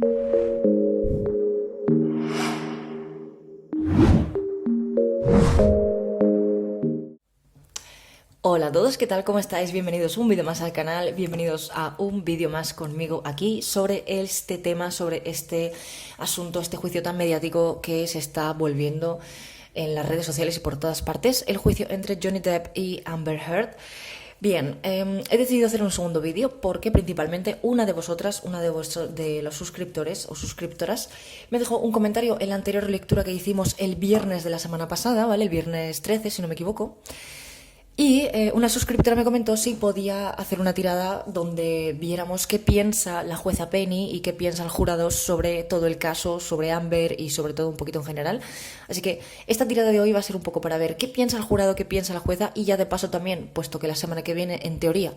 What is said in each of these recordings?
Hola a todos, ¿qué tal? ¿Cómo estáis? Bienvenidos a un vídeo más al canal, bienvenidos a un vídeo más conmigo aquí sobre este tema, sobre este asunto, este juicio tan mediático que se está volviendo en las redes sociales y por todas partes, el juicio entre Johnny Depp y Amber Heard. Bien, he decidido hacer un segundo vídeo porque principalmente una de vosotras, de los suscriptores o suscriptoras, me dejó un comentario en la anterior lectura que hicimos el viernes de la semana pasada, ¿vale? El viernes 13, si no me equivoco. Y una suscriptora me comentó si podía hacer una tirada donde viéramos qué piensa la jueza Penny y qué piensa el jurado sobre todo el caso, sobre Amber y sobre todo un poquito en general. Así que esta tirada de hoy va a ser un poco para ver qué piensa el jurado, qué piensa la jueza y ya de paso también, puesto que la semana que viene en teoría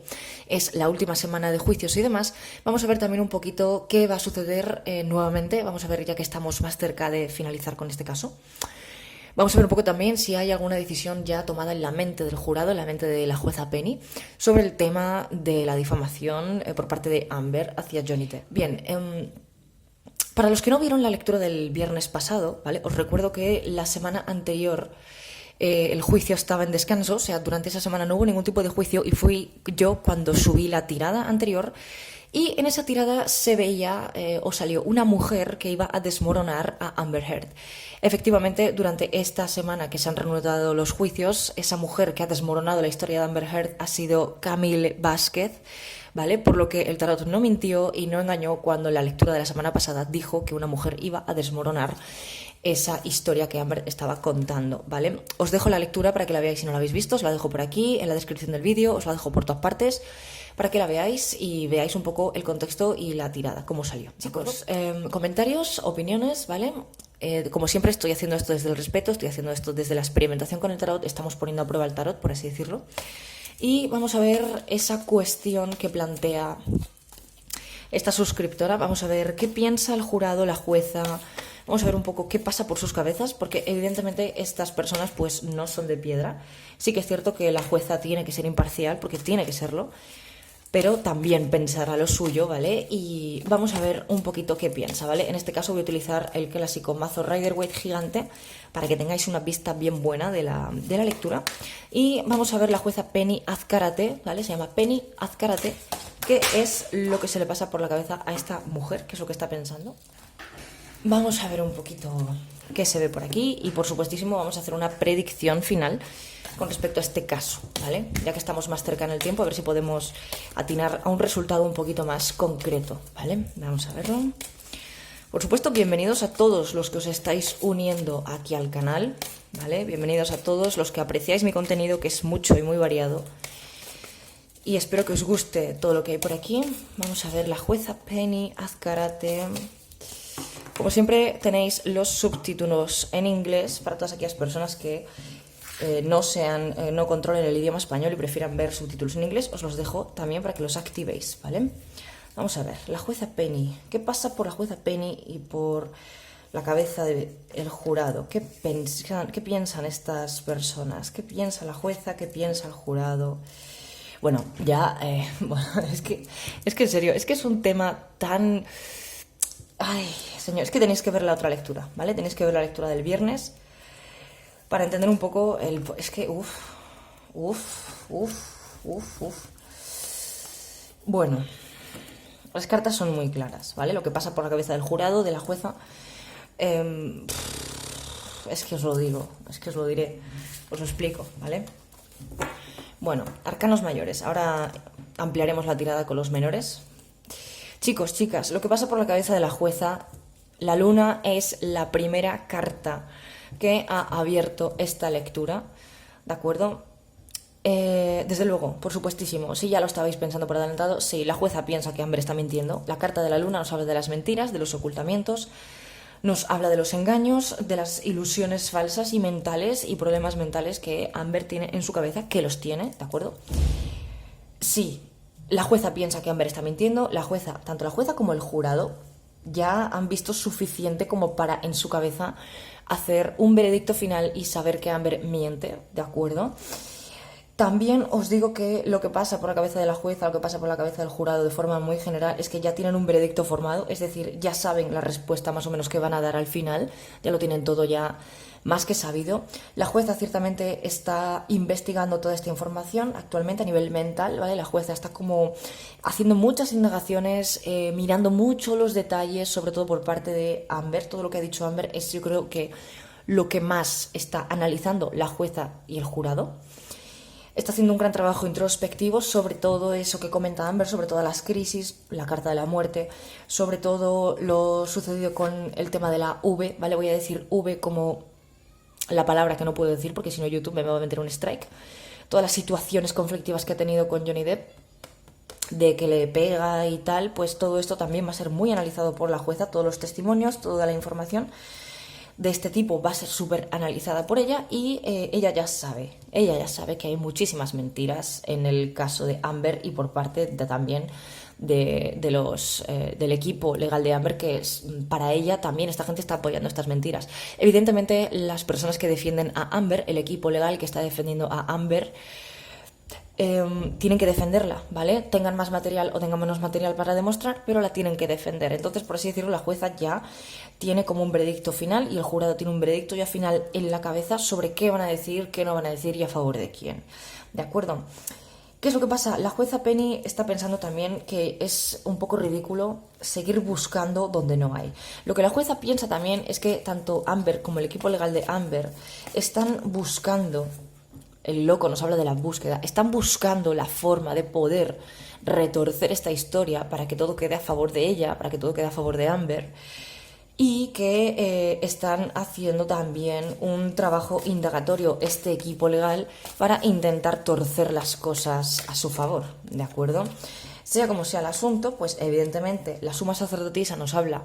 es la última semana de juicios y demás, vamos a ver también un poquito qué va a suceder nuevamente. Vamos a ver ya que estamos más cerca de finalizar con este caso. Vamos a ver un poco también si hay alguna decisión ya tomada en la mente del jurado, en la mente de la jueza Penny, sobre el tema de la difamación por parte de Amber hacia Johnny Depp. Bien, para los que no vieron la lectura del viernes pasado, ¿vale? Os recuerdo que la semana anterior el juicio estaba en descanso, o sea, durante esa semana no hubo ningún tipo de juicio y fui yo cuando subí la tirada anterior. Y en esa tirada se veía o salió una mujer que iba a desmoronar a Amber Heard. Efectivamente, durante esta semana que se han reanudado los juicios, esa mujer que ha desmoronado la historia de Amber Heard ha sido Camille Vázquez, ¿vale? Por lo que el tarot no mintió y no engañó cuando en la lectura de la semana pasada dijo que una mujer iba a desmoronar esa historia que Amber estaba contando, ¿vale? Os dejo la lectura para que la veáis si no la habéis visto, os la dejo por aquí, en la descripción del vídeo, os la dejo por todas partes, para que la veáis y veáis un poco el contexto y la tirada, cómo salió. Chicos, comentarios, opiniones, ¿vale? Como siempre estoy haciendo esto desde el respeto, estoy haciendo esto desde la experimentación con el tarot, estamos poniendo a prueba el tarot, por así decirlo. Y vamos a ver esa cuestión que plantea esta suscriptora, vamos a ver qué piensa el jurado, la jueza, vamos a ver un poco qué pasa por sus cabezas, porque evidentemente estas personas pues no son de piedra. Sí que es cierto que la jueza tiene que ser imparcial, porque tiene que serlo, pero también pensará lo suyo, ¿vale? Y vamos a ver un poquito qué piensa, ¿vale? En este caso voy a utilizar el clásico mazo Rider-Waite gigante para que tengáis una vista bien buena de la lectura. Y vamos a ver la jueza Penny Azcárate, ¿vale? Se llama Penny Azcárate. ¿Qué es lo que se le pasa por la cabeza a esta mujer? ¿Qué es lo que está pensando? Vamos a ver un poquito qué se ve por aquí y por supuestísimo vamos a hacer una predicción final con respecto a este caso, ¿vale? Ya que estamos más cerca en el tiempo, a ver si podemos atinar a un resultado un poquito más concreto, ¿vale? Vamos a verlo. Por supuesto, bienvenidos a todos los que os estáis uniendo aquí al canal, ¿vale? Bienvenidos a todos los que apreciáis mi contenido, que es mucho y muy variado. Y espero que os guste todo lo que hay por aquí. Vamos a ver la jueza Penny Azcárate. Como siempre tenéis los subtítulos en inglés para todas aquellas personas que no controlen el idioma español y prefieran ver subtítulos en inglés. Os los dejo también para que los activéis, ¿vale? Vamos a ver, la jueza Penny. ¿Qué pasa por la jueza Penny y por la cabeza del jurado? ¿Qué piensan estas personas? ¿Qué piensa la jueza? ¿Qué piensa el jurado? Bueno, ya, bueno, es que en serio, es que es un tema tan... Ay, señor, es que tenéis que ver la otra lectura, ¿vale? Tenéis que ver la lectura del viernes para entender un poco el... Es que, Bueno, las cartas son muy claras, ¿vale? Lo que pasa por la cabeza del jurado, de la jueza... es que os lo digo, es que os lo diré, os lo explico, ¿vale? Bueno, arcanos mayores. Ahora ampliaremos la tirada con los menores. Chicos, chicas, lo que pasa por la cabeza de la jueza, la luna es la primera carta que ha abierto esta lectura, ¿de acuerdo? Desde luego, por supuestísimo, si ya lo estabais pensando por adelantado, sí, la jueza piensa que Amber está mintiendo. La carta de la luna nos habla de las mentiras, de los ocultamientos, nos habla de los engaños, de las ilusiones falsas y mentales y problemas mentales que Amber tiene en su cabeza, que los tiene, ¿de acuerdo? Sí, la jueza piensa que Amber está mintiendo, tanto la jueza como el jurado ya han visto suficiente como para en su cabeza hacer un veredicto final y saber que Amber miente, ¿de acuerdo? También os digo que lo que pasa por la cabeza de la jueza, lo que pasa por la cabeza del jurado de forma muy general es que ya tienen un veredicto formado, es decir, ya saben la respuesta más o menos que van a dar al final, ya lo tienen todo ya más que sabido. La jueza ciertamente está investigando toda esta información actualmente a nivel mental, ¿vale? La jueza está como haciendo muchas indagaciones, mirando mucho los detalles, sobre todo por parte de Amber. Todo lo que ha dicho Amber es, yo creo que lo que más está analizando la jueza y el jurado. Está haciendo un gran trabajo introspectivo sobre todo eso que comenta Amber, sobre todas las crisis, la carta de la muerte, sobre todo lo sucedido con el tema de la V, ¿vale? Voy a decir V como la palabra que no puedo decir porque si no YouTube me va a meter un strike. Todas las situaciones conflictivas que ha tenido con Johnny Depp, de que le pega y tal, pues todo esto también va a ser muy analizado por la jueza, todos los testimonios, toda la información de este tipo va a ser súper analizada por ella y ella ya sabe que hay muchísimas mentiras en el caso de Amber y por parte también del equipo legal de Amber, que es, para ella también esta gente está apoyando estas mentiras. Evidentemente las personas que defienden a Amber, el equipo legal que está defendiendo a Amber, tienen que defenderla, ¿vale? Tengan más material o tengan menos material para demostrar, pero la tienen que defender. Entonces, por así decirlo, la jueza ya tiene como un veredicto final y el jurado tiene un veredicto ya final en la cabeza sobre qué van a decir, qué no van a decir y a favor de quién. ¿De acuerdo? ¿Qué es lo que pasa? La jueza Penny está pensando también que es un poco ridículo seguir buscando donde no hay. Lo que la jueza piensa también es que tanto Amber como el equipo legal de Amber están buscando, el loco nos habla de la búsqueda, están buscando la forma de poder retorcer esta historia para que todo quede a favor de ella, para que todo quede a favor de Amber, y que están haciendo también un trabajo indagatorio este equipo legal para intentar torcer las cosas a su favor, ¿de acuerdo? Sea como sea el asunto, pues evidentemente la suma sacerdotisa nos habla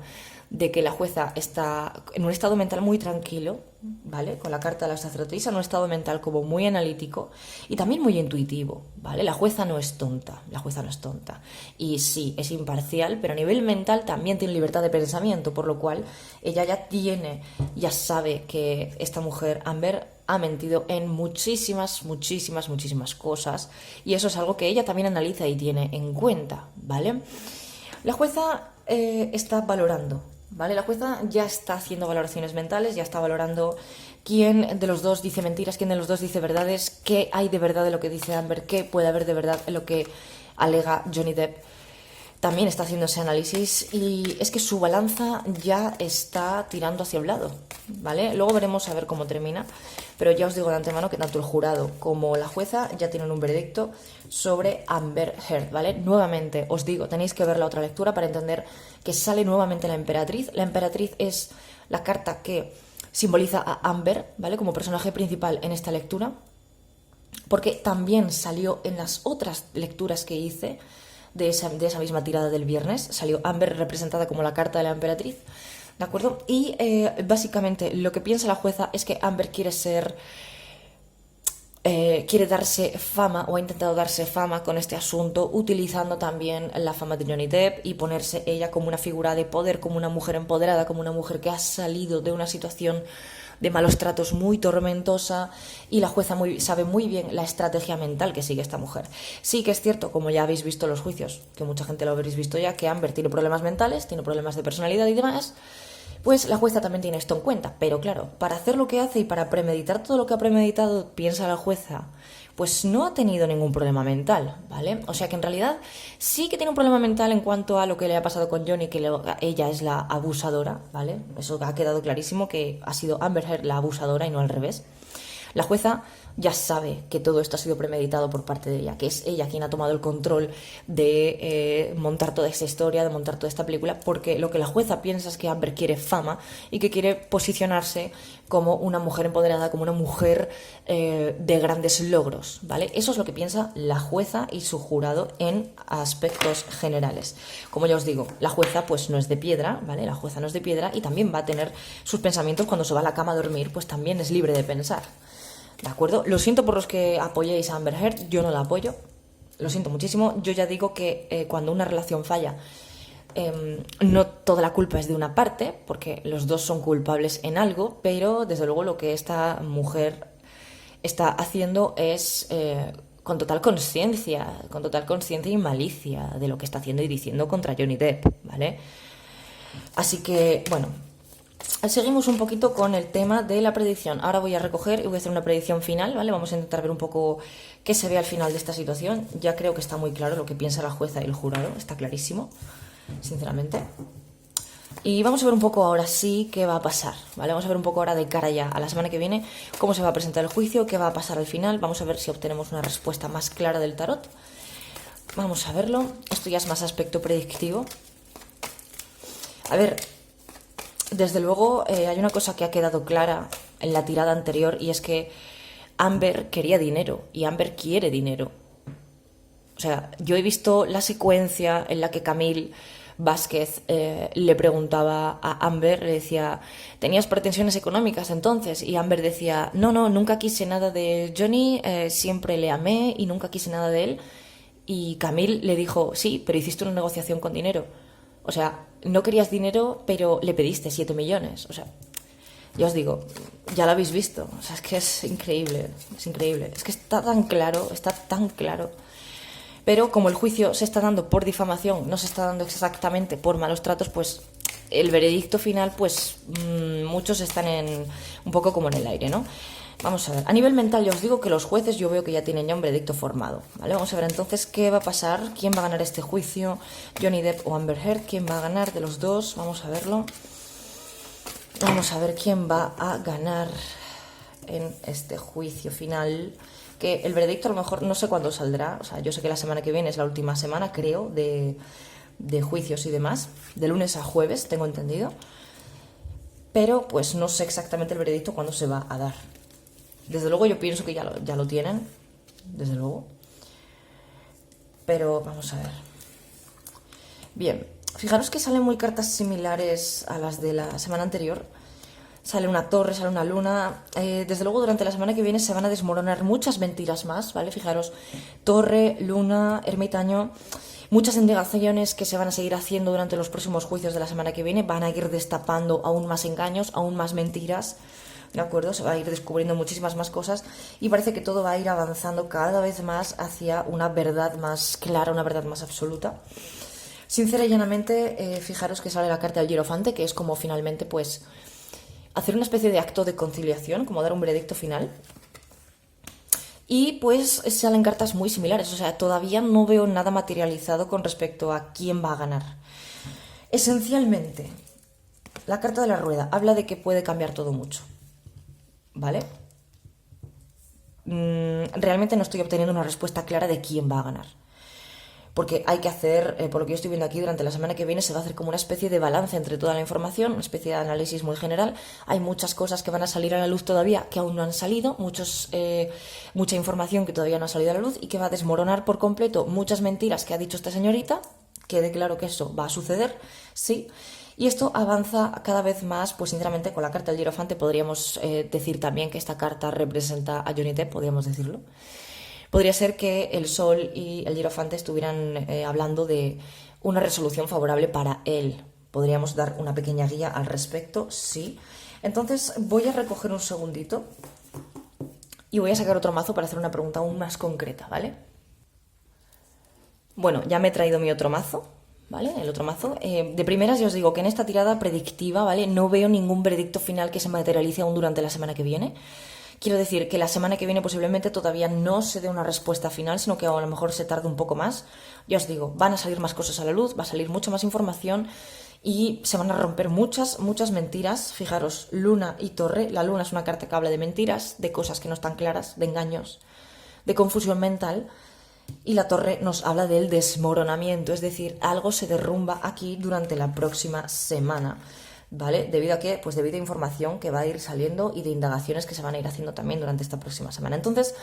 de que la jueza está en un estado mental muy tranquilo, ¿vale? Con la carta de la sacerdotisa, en un estado mental como muy analítico y también muy intuitivo, ¿vale? La jueza no es tonta, la jueza no es tonta. Y sí, es imparcial, pero a nivel mental también tiene libertad de pensamiento, por lo cual ella ya sabe que esta mujer, Amber, ha mentido en muchísimas cosas y eso es algo que ella también analiza y tiene en cuenta, ¿vale? La jueza está valorando, ¿vale? La jueza ya está haciendo valoraciones mentales, ya está valorando quién de los dos dice mentiras, quién de los dos dice verdades, qué hay de verdad de lo que dice Amber, qué puede haber de verdad en lo que alega Johnny Depp. También está haciendo ese análisis y es que su balanza ya está tirando hacia un lado, ¿vale? Luego veremos a ver cómo termina, pero ya os digo de antemano que tanto el jurado como la jueza ya tienen un veredicto sobre Amber Heard, ¿vale? Nuevamente os digo, tenéis que ver la otra lectura para entender que sale nuevamente la emperatriz. La emperatriz es la carta que simboliza a Amber, ¿vale? Como personaje principal en esta lectura, porque también salió en las otras lecturas que hice de esa misma tirada del viernes, salió Amber representada como la carta de la emperatriz, ¿de acuerdo? Y básicamente lo que piensa la jueza es que Amber quiere darse fama o ha intentado darse fama con este asunto utilizando también la fama de Johnny Depp y ponerse ella como una figura de poder, como una mujer empoderada, como una mujer que ha salido de una situación de malos tratos muy tormentosa y la jueza sabe muy bien la estrategia mental que sigue esta mujer. Sí que es cierto, como ya habéis visto en los juicios, que mucha gente lo habréis visto ya, que Amber tiene problemas mentales, tiene problemas de personalidad y demás, pues la jueza también tiene esto en cuenta. Pero claro, para hacer lo que hace y para premeditar todo lo que ha premeditado, piensa la jueza, pues no ha tenido ningún problema mental, ¿vale? O sea que en realidad sí que tiene un problema mental en cuanto a lo que le ha pasado con Johnny, que ella es la abusadora, ¿vale? Eso ha quedado clarísimo, que ha sido Amber Heard la abusadora y no al revés. La jueza ya sabe que todo esto ha sido premeditado por parte de ella, que es ella quien ha tomado el control de montar toda esta historia, de montar toda esta película, porque lo que la jueza piensa es que Amber quiere fama y que quiere posicionarse como una mujer empoderada, como una mujer de grandes logros, ¿vale? Eso es lo que piensa la jueza y su jurado en aspectos generales. Como ya os digo, la jueza pues no es de piedra, ¿vale? La jueza no es de piedra y también va a tener sus pensamientos cuando se va a la cama a dormir, pues también es libre de pensar. ¿De acuerdo? Lo siento por los que apoyéis a Amber Heard, yo no la apoyo, lo siento muchísimo. Yo ya digo que cuando una relación falla, no toda la culpa es de una parte, porque los dos son culpables en algo, pero desde luego lo que esta mujer está haciendo es con total conciencia y malicia de lo que está haciendo y diciendo contra Johnny Depp, ¿vale? Así que, bueno, seguimos un poquito con el tema de la predicción. Ahora voy a recoger y voy a hacer una predicción final, ¿vale? Vamos a intentar ver un poco qué se ve al final de esta situación. Ya creo que está muy claro lo que piensa la jueza y el jurado, está clarísimo, sinceramente. Y vamos a ver un poco ahora sí qué va a pasar, ¿vale? Vamos a ver un poco ahora de cara ya a la semana que viene cómo se va a presentar el juicio, qué va a pasar al final. Vamos a ver si obtenemos una respuesta más clara del tarot. Vamos a verlo. Esto ya es más aspecto predictivo. A ver, desde luego hay una cosa que ha quedado clara en la tirada anterior y es que Amber quería dinero y Amber quiere dinero. O sea, yo he visto la secuencia en la que Camille Vázquez le preguntaba a Amber, le decía, ¿tenías pretensiones económicas entonces? Y Amber decía, no, nunca quise nada de Johnny, siempre le amé y nunca quise nada de él. Y Camille le dijo, sí, pero hiciste una negociación con dinero. O sea, no querías dinero, pero le pediste 7 millones. O sea, ya os digo, ya lo habéis visto. O sea, es que es increíble, es increíble. Es que está tan claro, está tan claro. Pero como el juicio se está dando por difamación, no se está dando exactamente por malos tratos, pues el veredicto final, pues muchos están un poco como en el aire, ¿no? Vamos a ver, a nivel mental ya os digo que los jueces yo veo que ya tienen ya un veredicto formado, ¿vale? Vamos a ver entonces qué va a pasar, quién va a ganar este juicio, Johnny Depp o Amber Heard, quién va a ganar de los dos, vamos a verlo. Vamos a ver quién va a ganar en este juicio final, que el veredicto a lo mejor no sé cuándo saldrá, o sea, yo sé que la semana que viene es la última semana, creo, de juicios y demás, de lunes a jueves, tengo entendido, pero pues no sé exactamente el veredicto cuándo se va a dar. Desde luego yo pienso que ya lo tienen, desde luego, pero vamos a ver. Bien, fijaros que salen muy cartas similares a las de la semana anterior. Sale una torre, sale una luna. Desde luego durante la semana que viene se van a desmoronar muchas mentiras más, ¿vale? Fijaros, torre, luna, ermitaño. Muchas indagaciones que se van a seguir haciendo durante los próximos juicios de la semana que viene. Van a ir destapando aún más engaños, aún más mentiras, ¿de acuerdo? Se va a ir descubriendo muchísimas más cosas y parece que todo va a ir avanzando cada vez más hacia una verdad más clara, una verdad más absoluta. Sincera y llanamente, fijaros que sale la carta del Hierofante, que es como finalmente, pues, hacer una especie de acto de conciliación, como dar un veredicto final. Y pues salen cartas muy similares, o sea, todavía no veo nada materializado con respecto a quién va a ganar. Esencialmente, la carta de la rueda habla de que puede cambiar todo mucho, ¿vale? Realmente no estoy obteniendo una respuesta clara de quién va a ganar. Porque hay que hacer, por lo que yo estoy viendo aquí, durante la semana que viene se va a hacer como una especie de balance entre toda la información, una especie de análisis muy general. Hay muchas cosas que van a salir a la luz todavía que aún no han salido, mucha información que todavía no ha salido a la luz y que va a desmoronar por completo muchas mentiras que ha dicho esta señorita. Quede claro que eso va a suceder, sí. Y esto avanza cada vez más, pues sinceramente con la carta del Hierofante podríamos decir también que esta carta representa a Johnny Depp, podríamos decirlo. Podría ser que el Sol y el Hierofante estuvieran hablando de una resolución favorable para él. Podríamos dar una pequeña guía al respecto, sí. Entonces voy a recoger un segundito y voy a sacar otro mazo para hacer una pregunta aún más concreta, ¿vale? Bueno, ya me he traído mi otro mazo, ¿vale? El otro mazo. De primeras ya os digo que en esta tirada predictiva, ¿vale? No veo ningún veredicto final que se materialice aún durante la semana que viene. Quiero decir que la semana que viene posiblemente todavía no se dé una respuesta final, sino que a lo mejor se tarde un poco más. Ya os digo, van a salir más cosas a la luz, va a salir mucha más información y se van a romper muchas mentiras. Fijaros, luna y torre. La luna es una carta que habla de mentiras, de cosas que no están claras, de engaños, de confusión mental. Y la torre nos habla del desmoronamiento, es decir, algo se derrumba aquí durante la próxima semana. ¿Vale? ¿Debido a qué? Pues debido a información que va a ir saliendo y de indagaciones que se van a ir haciendo también durante esta próxima semana. Entonces,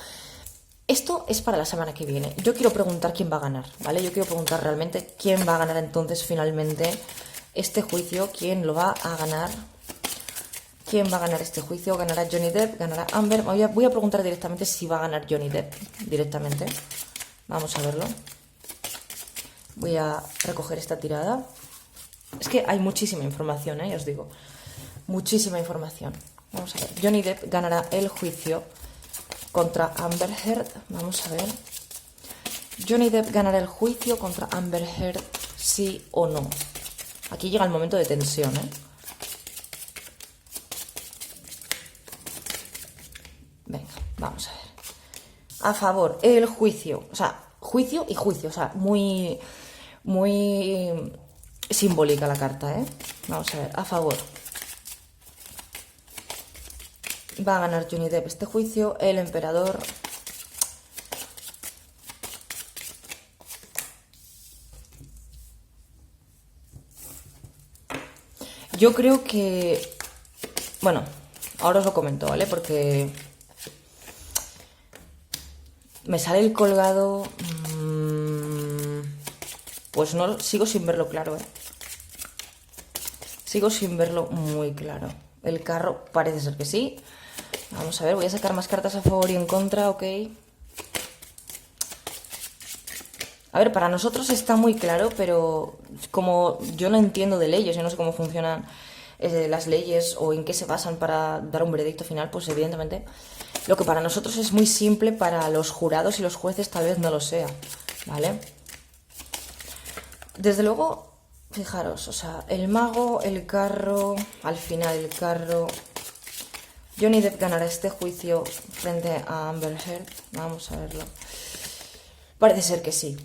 esto es para la semana que viene. Yo quiero preguntar quién va a ganar, ¿vale? Yo quiero preguntar realmente quién va a ganar entonces finalmente este juicio, quién lo va a ganar. ¿Quién va a ganar este juicio? ¿Ganará Johnny Depp? ¿Ganará Amber? Voy a preguntar directamente si va a ganar Johnny Depp directamente. Vamos a verlo. Voy a recoger esta tirada. Es que hay muchísima información, ya os digo. Muchísima información. Vamos a ver. Johnny Depp ganará el juicio contra Amber Heard. Vamos a ver. Johnny Depp ganará el juicio contra Amber Heard, sí o no. Aquí llega el momento de tensión, ¿eh? Venga, vamos a ver. A favor, el juicio. O sea, juicio y juicio. O sea, muy simbólica la carta, ¿eh? Vamos a ver, a favor. Va a ganar Johnny Depp este juicio. El emperador. Yo creo que... Bueno, ahora os lo comento, ¿vale? Porque me sale el colgado... Pues no, sigo sin verlo claro, ¿eh? Sigo sin verlo muy claro. El carro parece ser que sí. Vamos a ver, voy a sacar más cartas a favor y en contra, ok. A ver, para nosotros está muy claro, pero como yo no entiendo de leyes, yo no sé cómo funcionan las leyes o en qué se basan para dar un veredicto final, pues evidentemente lo que para nosotros es muy simple, para los jurados y los jueces tal vez no lo sea, ¿vale? Desde luego, fijaros, o sea, el mago, el carro, al final el carro... Johnny Depp ganará este juicio frente a Amber Heard. Vamos a verlo. Parece ser que sí.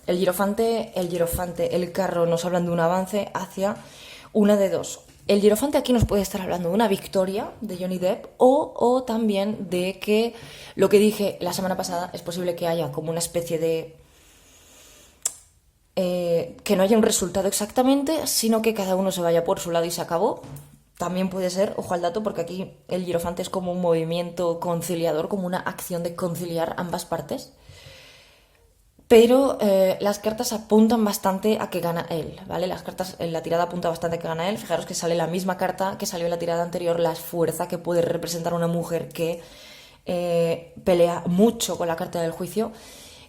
El hierofante, el carro nos hablan de un avance hacia una de dos. El hierofante aquí nos puede estar hablando de una victoria de Johnny Depp o también de que lo que dije la semana pasada, es posible que haya como una especie de... que no haya un resultado exactamente, sino que cada uno se vaya por su lado y se acabó. También puede ser, ojo al dato, porque aquí el hierofante es como un movimiento conciliador, como una acción de conciliar ambas partes. Pero las cartas apuntan bastante a que gana él, ¿vale? Las cartas en la tirada apunta bastante a que gana él. Fijaros que sale la misma carta que salió en la tirada anterior, la fuerza que puede representar una mujer que pelea mucho con la carta del juicio,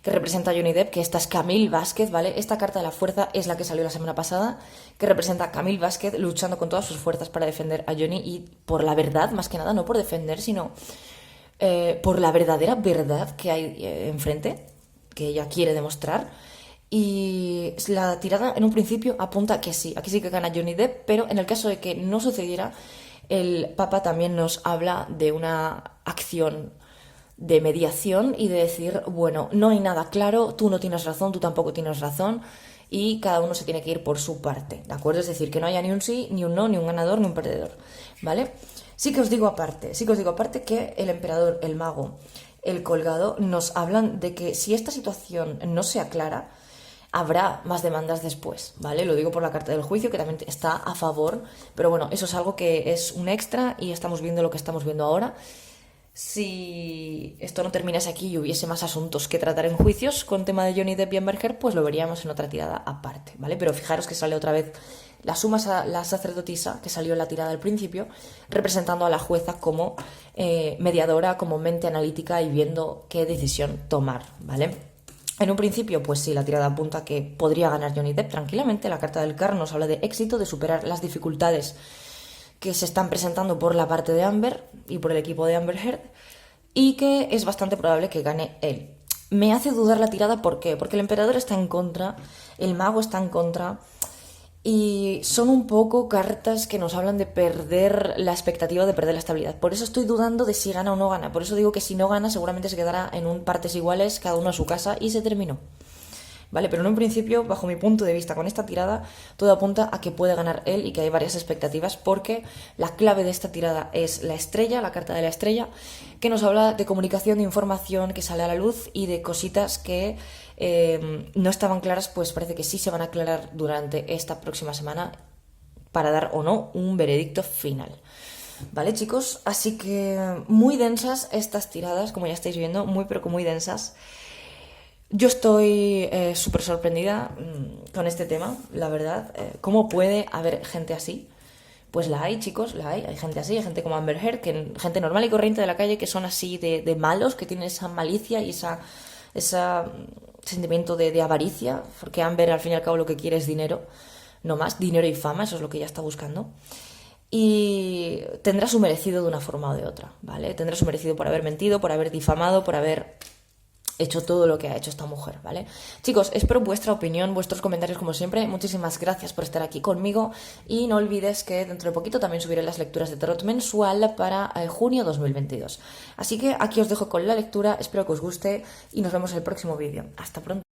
que representa a Johnny Depp, que esta es Camille Vázquez, ¿vale? Esta carta de la fuerza es la que salió la semana pasada, que representa a Camille Vázquez luchando con todas sus fuerzas para defender a Johnny y por la verdad, más que nada, no por defender, sino por la verdadera verdad que hay enfrente, que ella quiere demostrar. Y la tirada en un principio apunta que sí, aquí sí que gana Johnny Depp, pero en el caso de que no sucediera, el Papa también nos habla de una acción de mediación y de decir, bueno, no hay nada claro, tú no tienes razón, tú tampoco tienes razón y cada uno se tiene que ir por su parte, ¿de acuerdo? Es decir, que no haya ni un sí, ni un no, ni un ganador, ni un perdedor, ¿vale? Sí que os digo aparte que el emperador, el mago, el colgado nos hablan de que si esta situación no se aclara, habrá más demandas después, ¿vale? Lo digo por la carta del juicio, que también está a favor, pero bueno, eso es algo que es un extra y estamos viendo lo que estamos viendo ahora. Si esto no terminase aquí y hubiese más asuntos que tratar en juicios con tema de Johnny Depp y Amber Heard, pues lo veríamos en otra tirada aparte, ¿vale? Pero fijaros que sale otra vez la sacerdotisa que salió en la tirada al principio, representando a la jueza como mediadora, como mente analítica y viendo qué decisión tomar, ¿vale? En un principio, pues sí, la tirada apunta que podría ganar Johnny Depp tranquilamente. La carta del carro nos habla de éxito, de superar las dificultades que se están presentando por la parte de Amber y por el equipo de Amber Heard, y que es bastante probable que gane él. Me hace dudar la tirada, ¿por qué? Porque el emperador está en contra, el mago está en contra, y son un poco cartas que nos hablan de perder la expectativa, de perder la estabilidad. Por eso estoy dudando de si gana o no gana. Por eso digo que si no gana seguramente se quedará en un partes iguales, cada uno a su casa, y se terminó. ¿Vale? Pero en un principio, bajo mi punto de vista, con esta tirada, todo apunta a que puede ganar él y que hay varias expectativas, porque la clave de esta tirada es la estrella, la carta de la estrella, que nos habla de comunicación, de información que sale a la luz y de cositas que no estaban claras, pues parece que sí se van a aclarar durante esta próxima semana para dar o no un veredicto final. ¿Vale, chicos? Así que muy densas estas tiradas, como ya estáis viendo, muy pero que muy densas. Yo estoy súper sorprendida con este tema, la verdad. ¿Cómo puede haber gente así? Pues la hay, chicos, la hay. Hay gente así, hay gente como Amber Heard, gente normal y corriente de la calle que son así de malos, que tienen esa malicia y ese sentimiento de avaricia, porque Amber al fin y al cabo lo que quiere es dinero, no más, dinero y fama, eso es lo que ella está buscando. y tendrá su merecido de una forma o de otra, ¿vale? Tendrá su merecido por haber mentido, por haber difamado, por haber hecho todo lo que ha hecho esta mujer, ¿vale? Chicos, espero vuestra opinión, vuestros comentarios como siempre. Muchísimas gracias por estar aquí conmigo y no olvides que dentro de poquito también subiré las lecturas de tarot mensual para junio 2022. Así que aquí os dejo con la lectura, espero que os guste y nos vemos en el próximo vídeo. Hasta pronto.